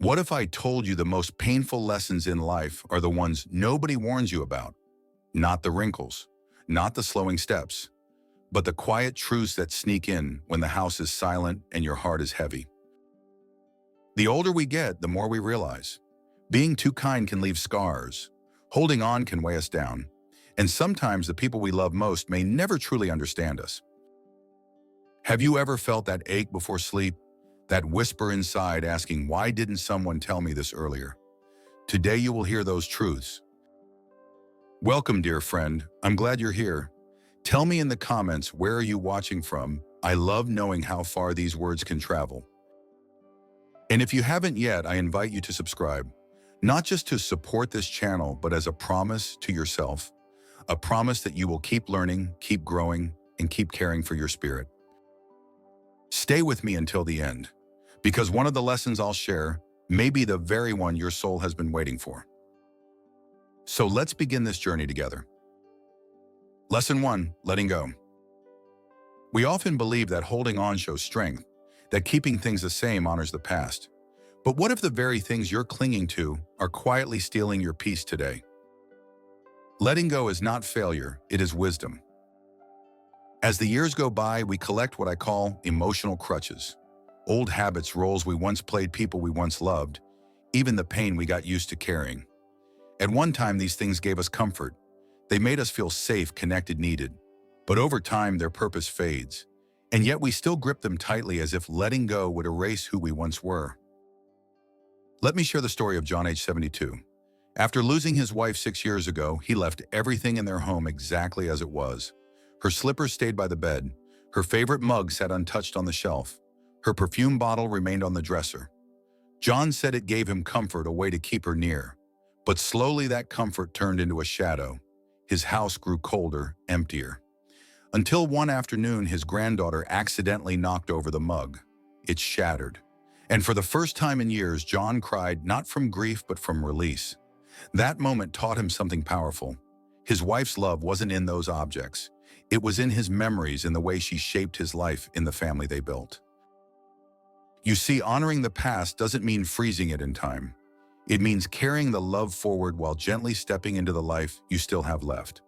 What if I told you the most painful lessons in life are the ones nobody warns you about? Not the wrinkles, not the slowing steps, but the quiet truths that sneak in when the house is silent and your heart is heavy. The older we get, the more we realize. Being too kind can leave scars. Holding on can weigh us down. And sometimes the people we love most may never truly understand us. Have you ever felt that ache before sleep? That whisper inside asking, why didn't someone tell me this earlier? Today you will hear those truths. Welcome, dear friend. I'm glad you're here. Tell me in the comments, where are you watching from? I love knowing how far these words can travel. And if you haven't yet, I invite you to subscribe, not just to support this channel, but as a promise to yourself, a promise that you will keep learning, keep growing, and keep caring for your spirit. Stay with me until the end, because one of the lessons I'll share may be the very one your soul has been waiting for. So let's begin this journey together. Lesson 1, letting go. We often believe that holding on shows strength, that keeping things the same honors the past. But what if the very things you're clinging to are quietly stealing your peace today? Letting go is not failure, it is wisdom. As the years go by, we collect what I call emotional crutches. Old habits, roles we once played, people we once loved, even the pain we got used to carrying. At one time, these things gave us comfort. They made us feel safe, connected, needed. But over time, their purpose fades. And yet we still grip them tightly as if letting go would erase who we once were. Let me share the story of John, age 72. After losing his wife 6 years ago, he left everything in their home exactly as it was. Her slippers stayed by the bed. Her favorite mug sat untouched on the shelf. Her perfume bottle remained on the dresser. John said it gave him comfort, a way to keep her near. But slowly that comfort turned into a shadow. His house grew colder, emptier. Until one afternoon, his granddaughter accidentally knocked over the mug. It shattered. And for the first time in years, John cried, not from grief, but from release. That moment taught him something powerful. His wife's love wasn't in those objects. It was in his memories, in the way she shaped his life, in the family they built. You see, honoring the past doesn't mean freezing it in time. It means carrying the love forward while gently stepping into the life you still have left.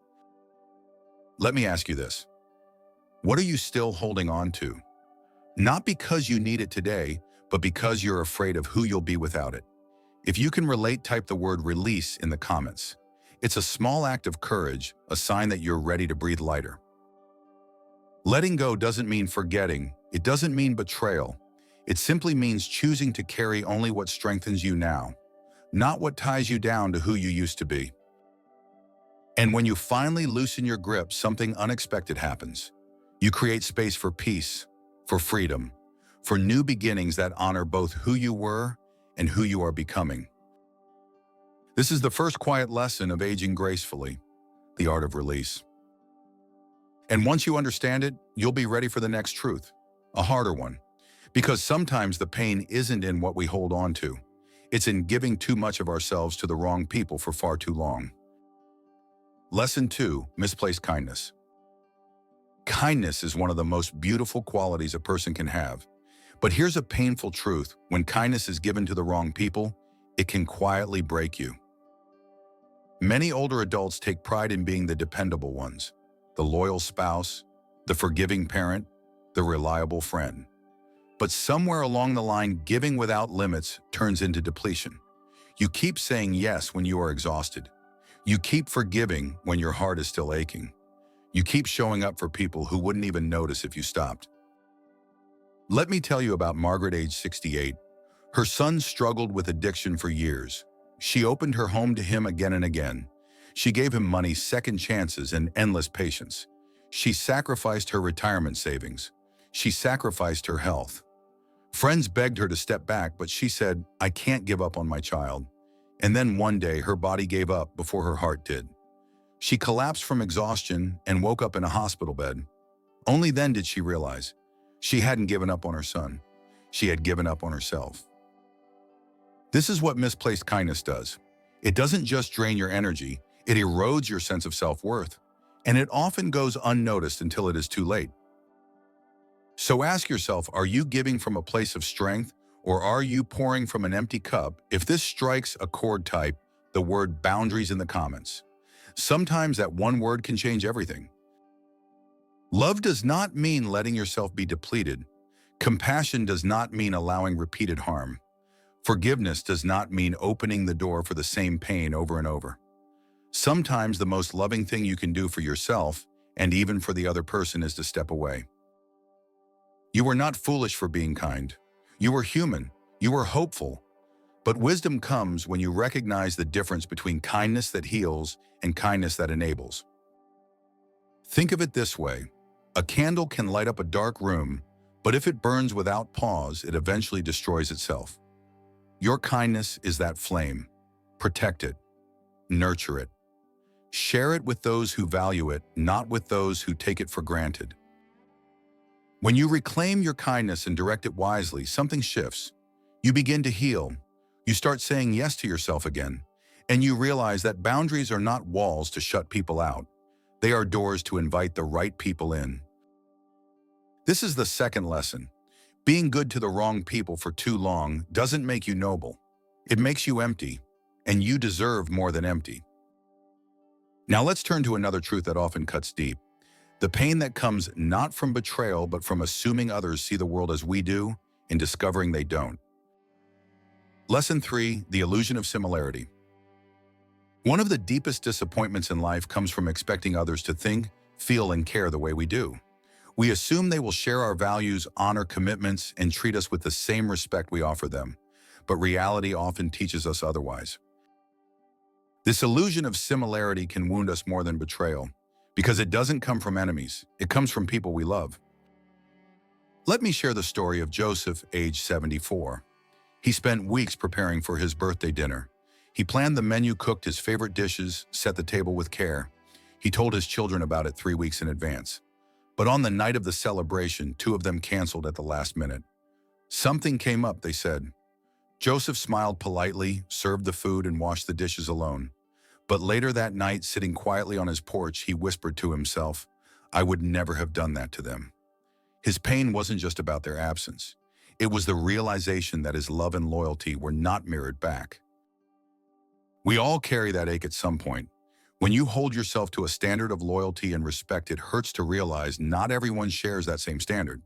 Let me ask you this. What are you still holding on to? Not because you need it today, but because you're afraid of who you'll be without it. If you can relate, type the word release in the comments. It's a small act of courage, a sign that you're ready to breathe lighter. Letting go doesn't mean forgetting. It doesn't mean betrayal. It simply means choosing to carry only what strengthens you now, not what ties you down to who you used to be. And when you finally loosen your grip, something unexpected happens. You create space for peace, for freedom, for new beginnings that honor both who you were and who you are becoming. This is the first quiet lesson of aging gracefully, the art of release. And once you understand it, you'll be ready for the next truth, a harder one. Because sometimes the pain isn't in what we hold on to. It's in giving too much of ourselves to the wrong people for far too long. Lesson 2, misplaced kindness. Kindness is one of the most beautiful qualities a person can have. But here's a painful truth. When kindness is given to the wrong people, it can quietly break you. Many older adults take pride in being the dependable ones, the loyal spouse, the forgiving parent, the reliable friend. But somewhere along the line, giving without limits turns into depletion. You keep saying yes when you are exhausted. You keep forgiving when your heart is still aching. You keep showing up for people who wouldn't even notice if you stopped. Let me tell you about Margaret, age 68. Her son struggled with addiction for years. She opened her home to him again and again. She gave him money, second chances, and endless patience. She sacrificed her retirement savings. She sacrificed her health. Friends begged her to step back, but she said, I can't give up on my child. And then one day, her body gave up before her heart did. She collapsed from exhaustion and woke up in a hospital bed. Only then did she realize she hadn't given up on her son. She had given up on herself. This is what misplaced kindness does. It doesn't just drain your energy, it erodes your sense of self-worth. And it often goes unnoticed until it is too late. So ask yourself, are you giving from a place of strength Or are you pouring from an empty cup? If this strikes a chord, type the word boundaries in the comments. Sometimes that one word can change everything. Love does not mean letting yourself be depleted. Compassion does not mean allowing repeated harm. Forgiveness does not mean opening the door for the same pain over and over. Sometimes the most loving thing you can do for yourself, and even for the other person, is to step away. You are not foolish for being kind. You are human. You are hopeful. But wisdom comes when you recognize the difference between kindness that heals and kindness that enables. Think of it this way. A candle can light up a dark room, but if it burns without pause, it eventually destroys itself. Your kindness is that flame. Protect it. Nurture it. Share it with those who value it, not with those who take it for granted. When you reclaim your kindness and direct it wisely, something shifts. You begin to heal. You start saying yes to yourself again, and you realize that boundaries are not walls to shut people out. They are doors to invite the right people in. This is the second lesson. Being good to the wrong people for too long doesn't make you noble. It makes you empty, and you deserve more than empty. Now let's turn to another truth that often cuts deep. The pain that comes not from betrayal, but from assuming others see the world as we do and discovering they don't. Lesson 3, the illusion of similarity. One of the deepest disappointments in life comes from expecting others to think, feel, and care the way we do. We assume they will share our values, honor commitments, and treat us with the same respect we offer them. But reality often teaches us otherwise. This illusion of similarity can wound us more than betrayal, because it doesn't come from enemies, it comes from people we love. Let me share the story of Joseph, age 74. He spent weeks preparing for his birthday dinner. He planned the menu, cooked his favorite dishes, set the table with care. He told his children about it 3 weeks in advance. But on the night of the celebration, 2 of them canceled at the last minute. Something came up, they said. Joseph smiled politely, served the food, and washed the dishes alone. But later that night, sitting quietly on his porch, he whispered to himself, "I would never have done that to them." His pain wasn't just about their absence. It was the realization that his love and loyalty were not mirrored back. We all carry that ache at some point. When you hold yourself to a standard of loyalty and respect, it hurts to realize not everyone shares that same standard.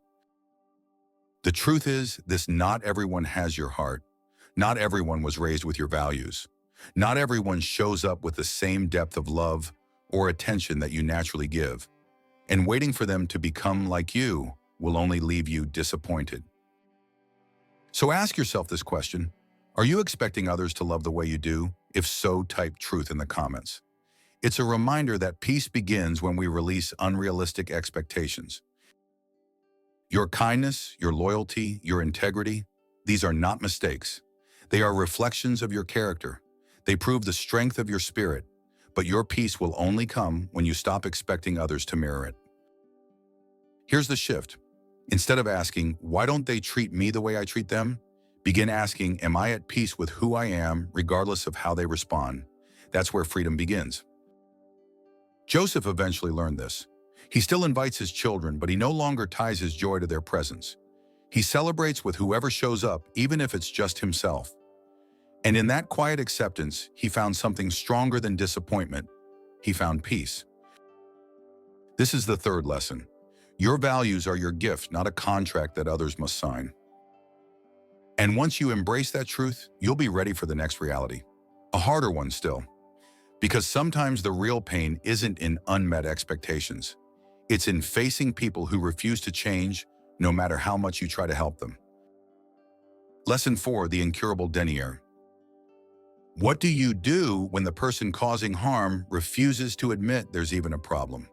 The truth is, not everyone has your heart. Not everyone was raised with your values. Not everyone shows up with the same depth of love or attention that you naturally give. And waiting for them to become like you will only leave you disappointed. So ask yourself this question. Are you expecting others to love the way you do? If so, type truth in the comments. It's a reminder that peace begins when we release unrealistic expectations. Your kindness, your loyalty, your integrity, these are not mistakes. They are reflections of your character. They prove the strength of your spirit, but your peace will only come when you stop expecting others to mirror it. Here's the shift. Instead of asking, why don't they treat me the way I treat them? Begin asking, am I at peace with who I am, regardless of how they respond? That's where freedom begins. Joseph eventually learned this. He still invites his children, but he no longer ties his joy to their presence. He celebrates with whoever shows up, even if it's just himself. And in that quiet acceptance, he found something stronger than disappointment. He found peace. This is the third lesson. Your values are your gift, not a contract that others must sign. And once you embrace that truth, you'll be ready for the next reality. A harder one still. Because sometimes the real pain isn't in unmet expectations. It's in facing people who refuse to change, no matter how much you try to help them. Lesson 4, the incurable Denier. What do you do when the person causing harm refuses to admit there's even a problem?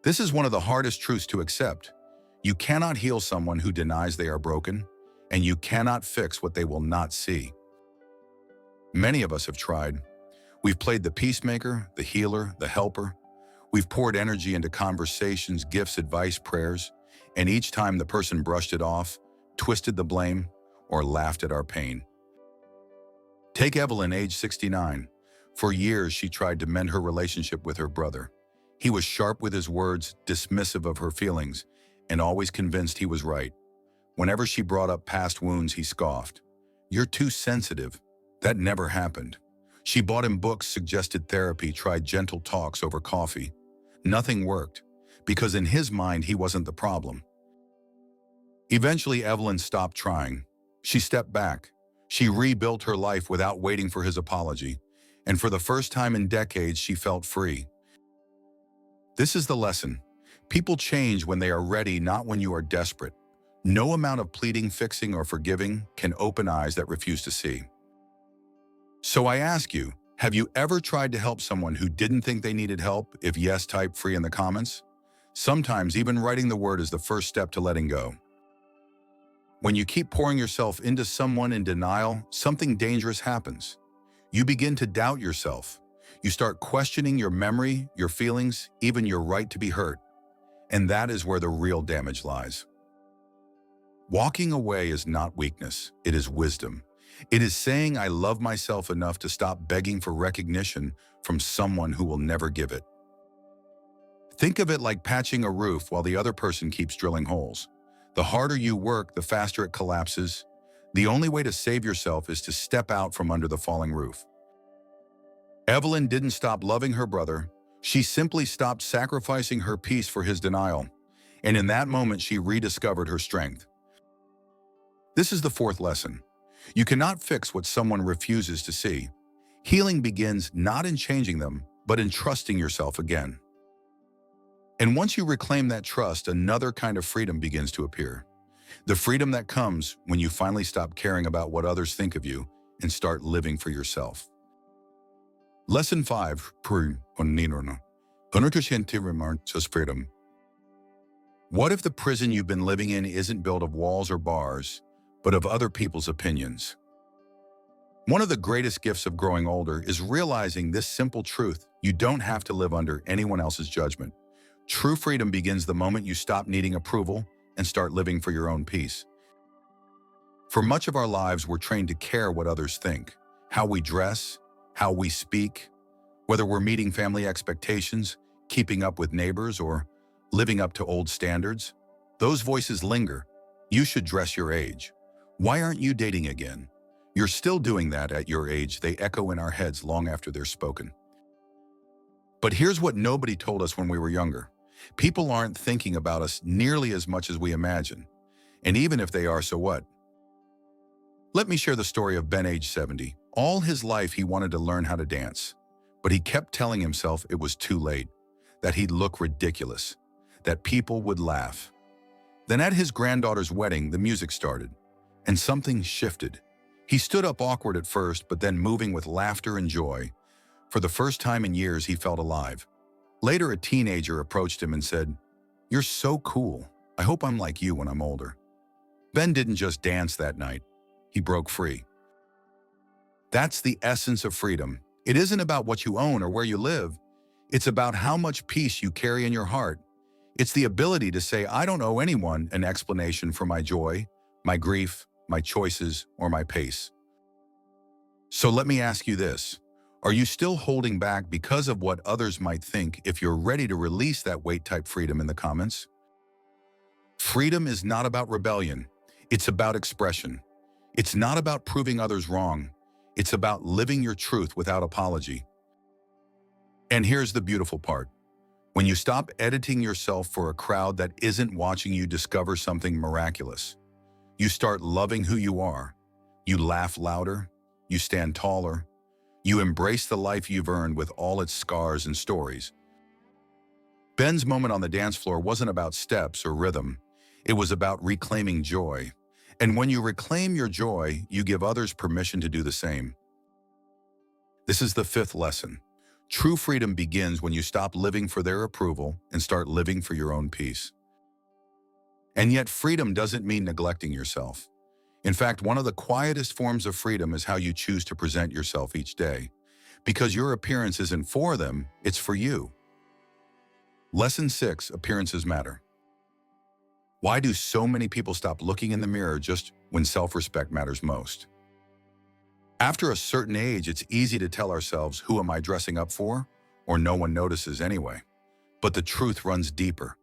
This is one of the hardest truths to accept. You cannot heal someone who denies they are broken, and you cannot fix what they will not see. Many of us have tried. We've played the peacemaker, the healer, the helper. We've poured energy into conversations, gifts, advice, prayers, and each time the person brushed it off, twisted the blame, or laughed at our pain. Take Evelyn, age 69. For years, she tried to mend her relationship with her brother. He was sharp with his words, dismissive of her feelings, and always convinced he was right. Whenever she brought up past wounds, he scoffed. You're too sensitive. That never happened. She bought him books, suggested therapy, tried gentle talks over coffee. Nothing worked, because in his mind, he wasn't the problem. Eventually, Evelyn stopped trying. She stepped back. She rebuilt her life without waiting for his apology, and for the first time in decades, she felt free. This is the lesson. People change when they are ready, not when you are desperate. No amount of pleading, fixing, or forgiving can open eyes that refuse to see. So I ask you, have you ever tried to help someone who didn't think they needed help? If yes, type free in the comments. Sometimes even writing the word is the first step to letting go. When you keep pouring yourself into someone in denial, something dangerous happens. You begin to doubt yourself. You start questioning your memory, your feelings, even your right to be hurt. And that is where the real damage lies. Walking away is not weakness, it is wisdom. It is saying I love myself enough to stop begging for recognition from someone who will never give it. Think of it like patching a roof while the other person keeps drilling holes. The harder you work, the faster it collapses. The only way to save yourself is to step out from under the falling roof. Evelyn didn't stop loving her brother. She simply stopped sacrificing her peace for his denial. And in that moment, she rediscovered her strength. This is the fourth lesson. You cannot fix what someone refuses to see. Healing begins not in changing them, but in trusting yourself again. And once you reclaim that trust, another kind of freedom begins to appear. The freedom that comes when you finally stop caring about what others think of you and start living for yourself. Lesson 5. Freedom. What if the prison you've been living in isn't built of walls or bars, but of other people's opinions? One of the greatest gifts of growing older is realizing this simple truth: you don't have to live under anyone else's judgment. True freedom begins the moment you stop needing approval and start living for your own peace. For much of our lives, we're trained to care what others think, how we dress, how we speak, whether we're meeting family expectations, keeping up with neighbors, or living up to old standards. Those voices linger. You should dress your age. Why aren't you dating again? You're still doing that at your age. They echo in our heads long after they're spoken. But here's what nobody told us when we were younger. People aren't thinking about us nearly as much as we imagine. And even if they are, so what? Let me share the story of Ben, age 70. All his life he wanted to learn how to dance, but he kept telling himself it was too late, that he'd look ridiculous, that people would laugh. Then at his granddaughter's wedding, the music started, and something shifted. He stood up awkward at first, but then moving with laughter and joy. For the first time in years, he felt alive. Later, a teenager approached him and said, "You're so cool. I hope I'm like you when I'm older." Ben didn't just dance that night. He broke free. That's the essence of freedom. It isn't about what you own or where you live. It's about how much peace you carry in your heart. It's the ability to say, I don't owe anyone an explanation for my joy, my grief, my choices, or my pace. So let me ask you this. Are you still holding back because of what others might think? If you're ready to release that weight, type freedom in the comments. Freedom is not about rebellion. It's about expression. It's not about proving others wrong. It's about living your truth without apology. And here's the beautiful part. When you stop editing yourself for a crowd that isn't watching, you discover something miraculous. You start loving who you are. You laugh louder. You stand taller. You embrace the life you've earned with all its scars and stories. Ben's moment on the dance floor wasn't about steps or rhythm. It was about reclaiming joy. And when you reclaim your joy, you give others permission to do the same. This is the fifth lesson. True freedom begins when you stop living for their approval and start living for your own peace. And yet, freedom doesn't mean neglecting yourself. In fact, one of the quietest forms of freedom is how you choose to present yourself each day. Because your appearance isn't for them, it's for you. Lesson 6, appearances matter. Why do so many people stop looking in the mirror just when self-respect matters most? After a certain age, it's easy to tell ourselves, who am I dressing up for? Or no one notices anyway. But the truth runs deeper.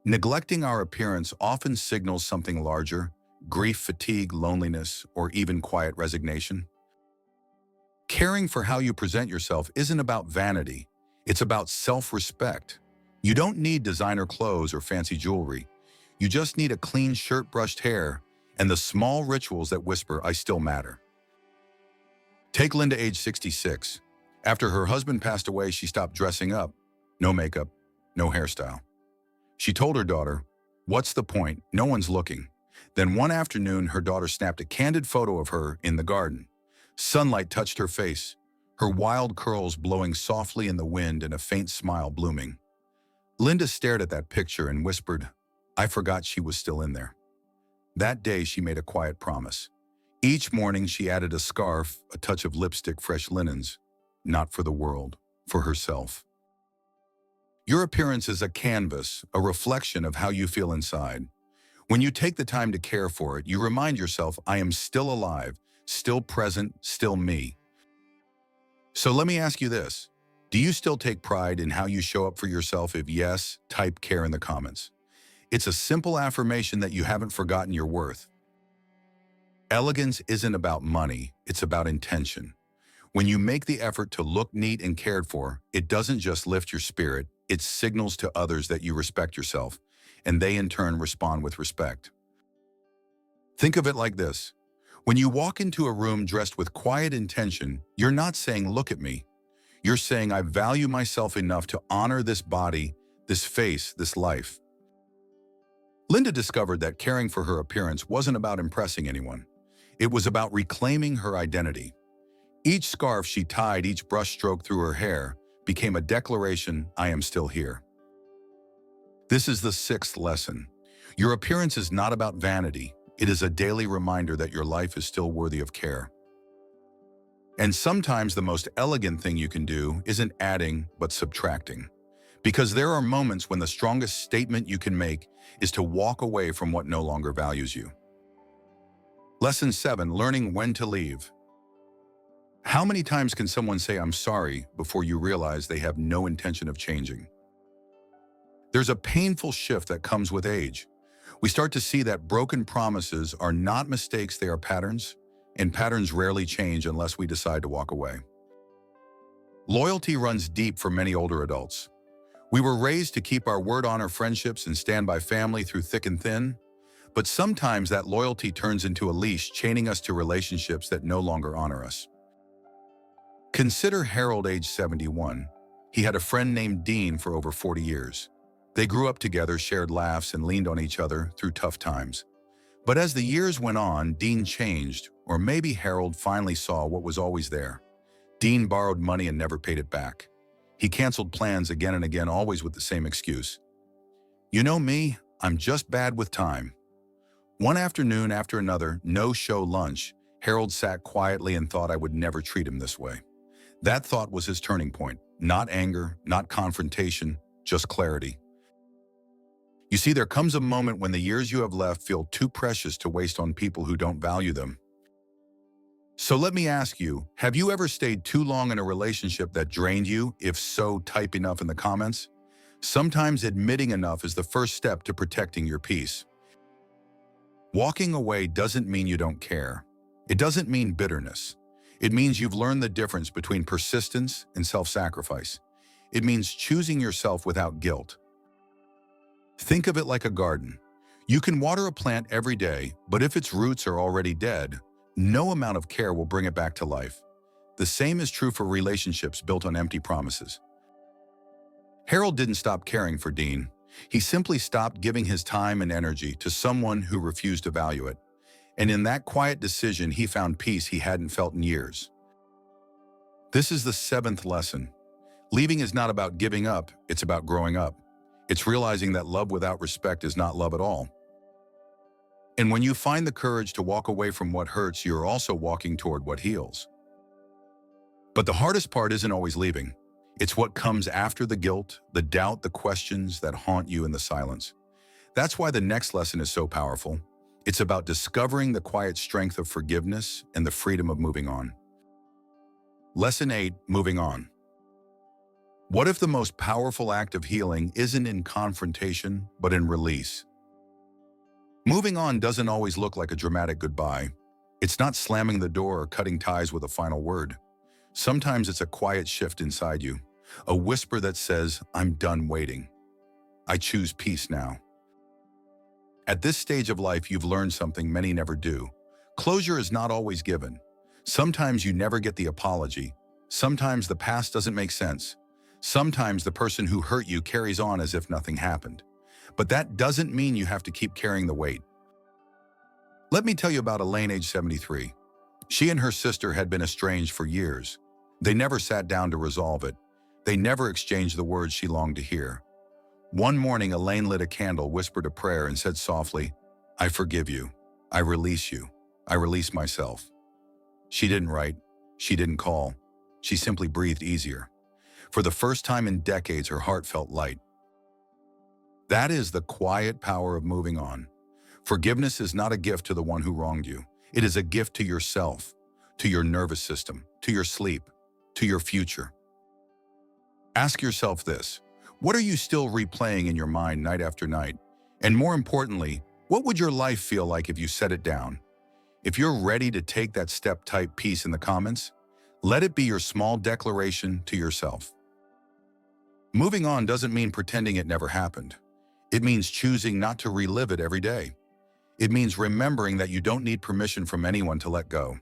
Neglecting our appearance often signals something larger. grief, fatigue, loneliness, or even quiet resignation? Caring for how you present yourself isn't about vanity. It's about self-respect. You don't need designer clothes or fancy jewelry. You just need a clean shirt, brushed hair, and the small rituals that whisper, "I still matter." Take Linda, age 66. After her husband passed away, she stopped dressing up. No makeup, no hairstyle. She told her daughter, "What's the point? No one's looking." Then one afternoon, her daughter snapped a candid photo of her in the garden. Sunlight touched her face, her wild curls blowing softly in the wind and a faint smile blooming. Linda stared at that picture and whispered, "I forgot she was still in there." That day, she made a quiet promise. Each morning, she added a scarf, a touch of lipstick, fresh linens, not for the world, for herself. Your appearance is a canvas, a reflection of how you feel inside. When you take the time to care for it, you remind yourself, "I am still alive, still present, still me." So let me ask you this. Do you still take pride in how you show up for yourself? If yes, type care in the comments. It's a simple affirmation that you haven't forgotten your worth. Elegance isn't about money, it's about intention. When you make the effort to look neat and cared for, it doesn't just lift your spirit, it signals to others that you respect yourself, and they in turn respond with respect. Think of it like this. When you walk into a room dressed with quiet intention, you're not saying, "Look at me." You're saying, "I value myself enough to honor this body, this face, this life." Linda discovered that caring for her appearance wasn't about impressing anyone. It was about reclaiming her identity. Each scarf she tied, each brushstroke through her hair, became a declaration, "I am still here." This is the sixth lesson. Your appearance is not about vanity. It is a daily reminder that your life is still worthy of care. And sometimes the most elegant thing you can do isn't adding, but subtracting. Because there are moments when the strongest statement you can make is to walk away from what no longer values you. Lesson 7, learning when to leave. How many times can someone say, "I'm sorry," before you realize they have no intention of changing? There's a painful shift that comes with age. We start to see that broken promises are not mistakes, they are patterns, and patterns rarely change unless we decide to walk away. Loyalty runs deep for many older adults. We were raised to keep our word, honor friendships, and stand by family through thick and thin, but sometimes that loyalty turns into a leash, chaining us to relationships that no longer honor us. Consider Harold, age 71. He had a friend named Dean for over 40 years. They grew up together, shared laughs, and leaned on each other through tough times. But as the years went on, Dean changed, or maybe Harold finally saw what was always there. Dean borrowed money and never paid it back. He canceled plans again and again, always with the same excuse. "You know me, I'm just bad with time." One afternoon after another, no-show lunch, Harold sat quietly and thought, "I would never treat him this way." That thought was his turning point. Not anger, not confrontation, just clarity. You see, there comes a moment when the years you have left feel too precious to waste on people who don't value them. So let me ask you, have you ever stayed too long in a relationship that drained you? If so, type enough in the comments. Sometimes admitting enough is the first step to protecting your peace. Walking away doesn't mean you don't care. It doesn't mean bitterness. It means you've learned the difference between persistence and self-sacrifice. It means choosing yourself without guilt. Think of it like a garden. You can water a plant every day, but if its roots are already dead, no amount of care will bring it back to life. The same is true for relationships built on empty promises. Harold didn't stop caring for Dean. He simply stopped giving his time and energy to someone who refused to value it. And in that quiet decision, he found peace he hadn't felt in years. This is the seventh lesson. Leaving is not about giving up, it's about growing up. It's realizing that love without respect is not love at all. And when you find the courage to walk away from what hurts, you're also walking toward what heals. But the hardest part isn't always leaving. It's what comes after the guilt, the doubt, the questions that haunt you in the silence. That's why the next lesson is so powerful. It's about discovering the quiet strength of forgiveness and the freedom of moving on. Lesson 8, moving on. What if the most powerful act of healing isn't in confrontation, but in release? Moving on doesn't always look like a dramatic goodbye. It's not slamming the door or cutting ties with a final word. Sometimes it's a quiet shift inside you, a whisper that says, I'm done waiting. I choose peace now. At this stage of life, you've learned something many never do. Closure is not always given. Sometimes you never get the apology. Sometimes the past doesn't make sense. Sometimes the person who hurt you carries on as if nothing happened. But that doesn't mean you have to keep carrying the weight. Let me tell you about Elaine, age 73. She and her sister had been estranged for years. They never sat down to resolve it. They never exchanged the words she longed to hear. One morning, Elaine lit a candle, whispered a prayer, and said softly, I forgive you. I release you. I release myself. She didn't write. She didn't call. She simply breathed easier. For the first time in decades, her heart felt light. That is the quiet power of moving on. Forgiveness is not a gift to the one who wronged you. It is a gift to yourself, to your nervous system, to your sleep, to your future. Ask yourself this. What are you still replaying in your mind night after night? And more importantly, what would your life feel like if you set it down? If you're ready to take that step, type peace in the comments. Let it be your small declaration to yourself. Moving on doesn't mean pretending it never happened. It means choosing not to relive it every day. It means remembering that you don't need permission from anyone to let go.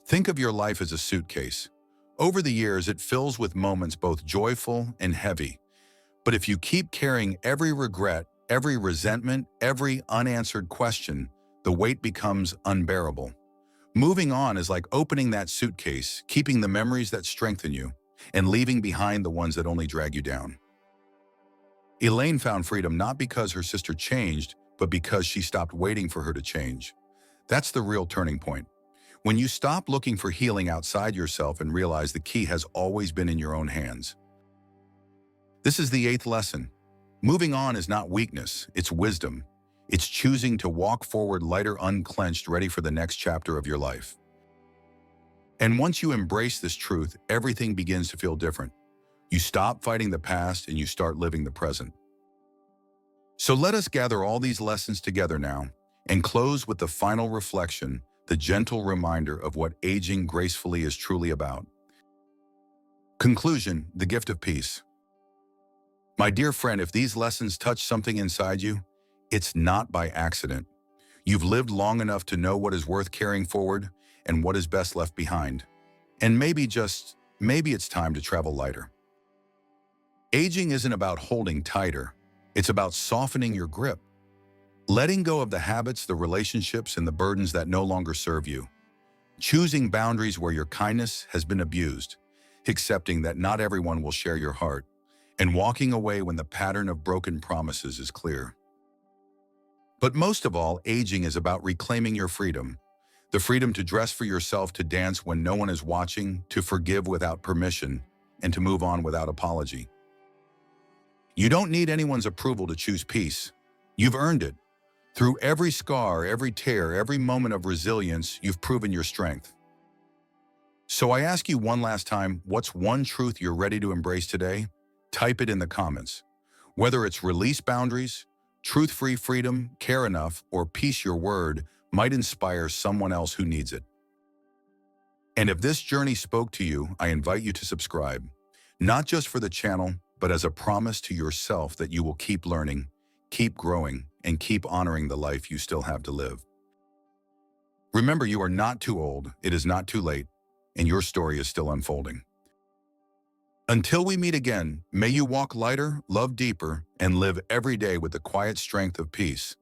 Think of your life as a suitcase. Over the years, it fills with moments both joyful and heavy. But if you keep carrying every regret, every resentment, every unanswered question, the weight becomes unbearable. Moving on is like opening that suitcase, keeping the memories that strengthen you, and leaving behind the ones that only drag you down. Elaine found freedom not because her sister changed, but because she stopped waiting for her to change. That's the real turning point. When you stop looking for healing outside yourself and realize the key has always been in your own hands. This is the 8th lesson. Moving on is not weakness, it's wisdom. It's choosing to walk forward lighter, unclenched, ready for the next chapter of your life. And once you embrace this truth, everything begins to feel different. You stop fighting the past and you start living the present. So let us gather all these lessons together now and close with the final reflection, the gentle reminder of what aging gracefully is truly about. Conclusion, the gift of peace. My dear friend, if these lessons touch something inside you, it's not by accident. You've lived long enough to know what is worth carrying forward and what is best left behind. And maybe it's time to travel lighter. Aging isn't about holding tighter. It's about softening your grip. Letting go of the habits, the relationships, and the burdens that no longer serve you. Choosing boundaries where your kindness has been abused. Accepting that not everyone will share your heart. And walking away when the pattern of broken promises is clear. But most of all, aging is about reclaiming your freedom. The freedom to dress for yourself, to dance when no one is watching, to forgive without permission, and to move on without apology. You don't need anyone's approval to choose peace. You've earned it. Through every scar, every tear, every moment of resilience, you've proven your strength. So I ask you one last time, what's one truth you're ready to embrace today? Type it in the comments. Whether it's release boundaries, truth-free freedom, care enough, or peace, your word might inspire someone else who needs it. And if this journey spoke to you, I invite you to subscribe, not just for the channel, but as a promise to yourself that you will keep learning, keep growing, and keep honoring the life you still have to live. Remember, you are not too old, it is not too late, and your story is still unfolding. Until we meet again, may you walk lighter, love deeper, and live every day with the quiet strength of peace.